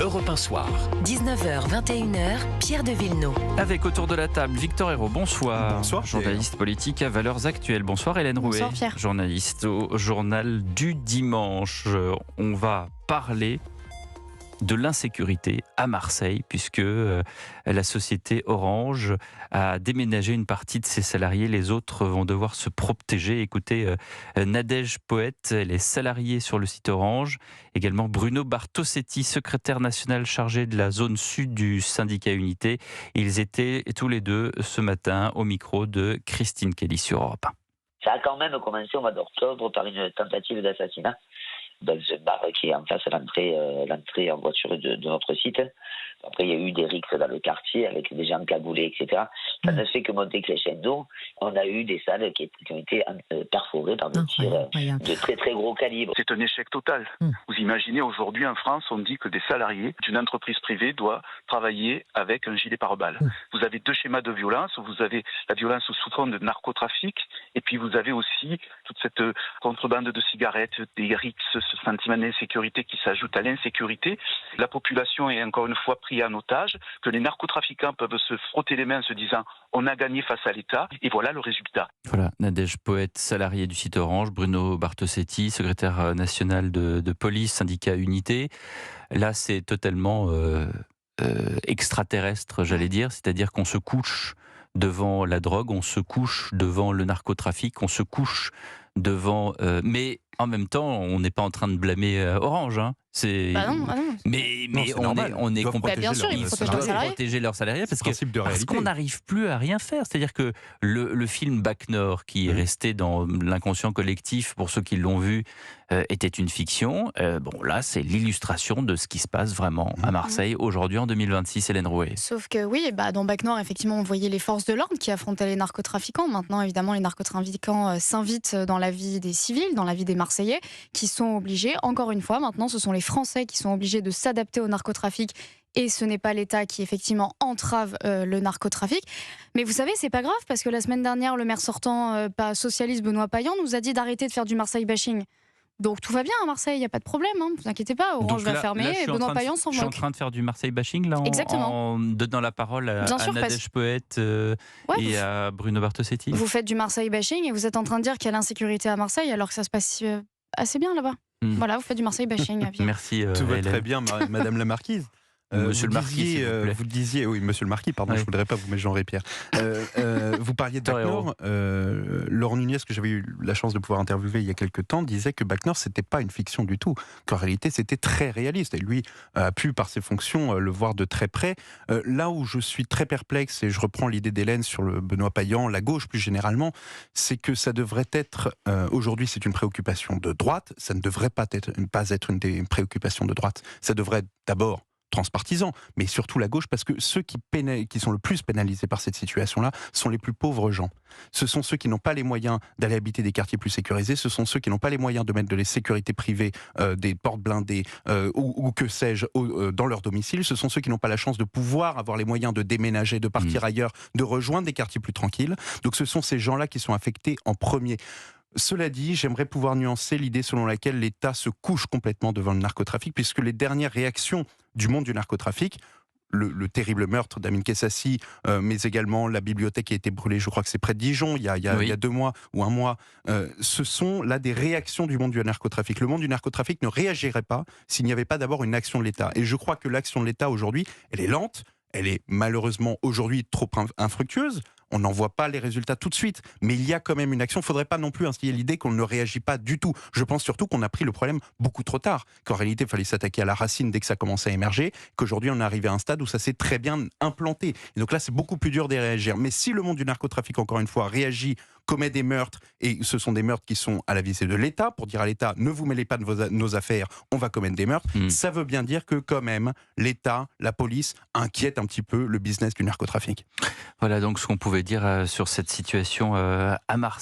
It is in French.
Europe 1 Soir. 19h, 21h, Pierre de Villeneuve. Avec autour de la table, Victor Hérault, bonsoir. Bonsoir. Journaliste politique à Valeurs Actuelles. Bonsoir Hélène Rouet. Bonsoir Pierre. Journaliste au journal du dimanche. On va parler de l'insécurité à Marseille, puisque la société Orange a déménagé une partie de ses salariés. Les autres vont devoir se protéger. Écoutez, Nadège Poète, elle est salariée sur le site Orange. Également Bruno Bartosetti, secrétaire national chargé de la zone sud du syndicat Unité. Ils étaient tous les deux ce matin au micro de Christine Kelly sur Europe 1. Ça a quand même commencé au mois d'octobre par une tentative d'assassinat dans un bar qui est en face à l'entrée en voiture de notre site. Après, il y a eu des rixes dans le quartier avec des gens cagoulés, etc. Ça ne fait que monter crescendo. On a eu des salles qui ont été perforées par des tirs de très très gros calibre. C'est un échec total. Vous imaginez, aujourd'hui en France, on dit que des salariés d'une entreprise privée doivent travailler avec un gilet pare-balles. Vous avez deux schémas de violence. Vous avez la violence sous forme de narcotrafic, et puis vous avez aussi toute cette contrebande de cigarettes, des rixes, ce sentiment d'insécurité qui s'ajoute à l'insécurité. La population est encore une fois prise en otage, que les narcotrafiquants peuvent se frotter les mains en se disant on a gagné face à l'État, et voilà le résultat. Voilà, Nadège Poète, salarié du site Orange, Bruno Bartosetti, secrétaire national de police, syndicat Unité. Là, c'est totalement extraterrestre, j'allais dire, c'est-à-dire qu'on se couche devant la drogue, on se couche devant le narcotrafic, on se couche devant... mais en même temps, on n'est pas en train de blâmer Orange. Hein. Non. Mais on est complètement... Bien sûr, ils protègent protéger leurs salariés parce qu'on n'arrive plus à rien faire. C'est-à-dire que le film Bac Nord, qui est resté dans l'inconscient collectif pour ceux qui l'ont vu, était une fiction. Bon, là, c'est l'illustration de ce qui se passe vraiment à Marseille aujourd'hui en 2026, Hélène Rouet. Sauf que oui, dans Bac Nord, effectivement, on voyait les forces de l'ordre qui affrontaient les narcotrafiquants. Maintenant, évidemment, les narcotrafiquants s'invitent dans la vie des civils, dans la vie des Marseillais, qui sont obligés, encore une fois, maintenant, ce sont les Français qui sont obligés de s'adapter au narcotrafic. Et ce n'est pas l'État qui, effectivement, entrave le narcotrafic. Mais vous savez, c'est pas grave, parce que la semaine dernière, le maire sortant socialiste Benoît Payan nous a dit d'arrêter de faire du Marseille bashing. Donc tout va bien à Marseille, il n'y a pas de problème, ne vous inquiétez pas, Orange va fermer et Benoît Payan s'en moque. Je suis en train de faire du Marseille bashing là, en donnant la parole à Nadège Poète et à Bruno Bartosetti. Vous faites du Marseille bashing et vous êtes en train de dire qu'il y a l'insécurité à Marseille alors que ça se passe assez bien là-bas. Voilà, vous faites du Marseille bashing. Merci. Tout va très bien, Madame la Marquise. Monsieur le Marquis, vous disiez, oui, Monsieur le Marquis, pardon, je ne voudrais pas vous mégenrer, Pierre. Vous parliez de Bac Nord. Laurent Nunez, que j'avais eu la chance de pouvoir interviewer il y a quelques temps, disait que Bac Nord, c'était pas une fiction du tout, qu'en réalité, c'était très réaliste. Et lui a pu, par ses fonctions, le voir de très près. Là où je suis très perplexe, et je reprends l'idée d'Hélène sur le Benoît Payan, la gauche plus généralement, c'est que ça devrait être, aujourd'hui, c'est une préoccupation de droite, ça ne devrait pas être une des préoccupations de droite. Ça devrait être d'abord transpartisan, mais surtout la gauche, parce que ceux qui sont le plus pénalisés par cette situation-là sont les plus pauvres gens. Ce sont ceux qui n'ont pas les moyens d'aller habiter des quartiers plus sécurisés, ce sont ceux qui n'ont pas les moyens de mettre de la sécurité privée, des portes blindées, ou que sais-je, dans leur domicile, ce sont ceux qui n'ont pas la chance de pouvoir avoir les moyens de déménager, de partir ailleurs, de rejoindre des quartiers plus tranquilles. Donc ce sont ces gens-là qui sont affectés en premier. Cela dit, j'aimerais pouvoir nuancer l'idée selon laquelle l'État se couche complètement devant le narcotrafic, puisque les dernières réactions du monde du narcotrafic, le terrible meurtre d'Amin Kessassi, mais également la bibliothèque qui a été brûlée, je crois que c'est près de Dijon, il y a 2 mois ou 1 mois, ce sont là des réactions du monde du narcotrafic. Le monde du narcotrafic ne réagirait pas s'il n'y avait pas d'abord une action de l'État. Et je crois que l'action de l'État aujourd'hui, elle est lente, elle est malheureusement aujourd'hui trop infructueuse. On n'en voit pas les résultats tout de suite, mais il y a quand même une action. Il ne faudrait pas non plus instiller l'idée qu'on ne réagit pas du tout. Je pense surtout qu'on a pris le problème beaucoup trop tard, qu'en réalité, il fallait s'attaquer à la racine dès que ça commençait à émerger, qu'aujourd'hui, on est arrivé à un stade où ça s'est très bien implanté. Et donc là, c'est beaucoup plus dur de réagir. Mais si le monde du narcotrafic, encore une fois, réagit, commet des meurtres, et ce sont des meurtres qui sont à la visée de l'État, pour dire à l'État, ne vous mêlez pas de nos affaires, on va commettre des meurtres, ça veut bien dire que quand même, l'État, la police, inquiète un petit peu le business du narcotrafic. Voilà donc ce qu'on pouvait dire sur cette situation à Marseille.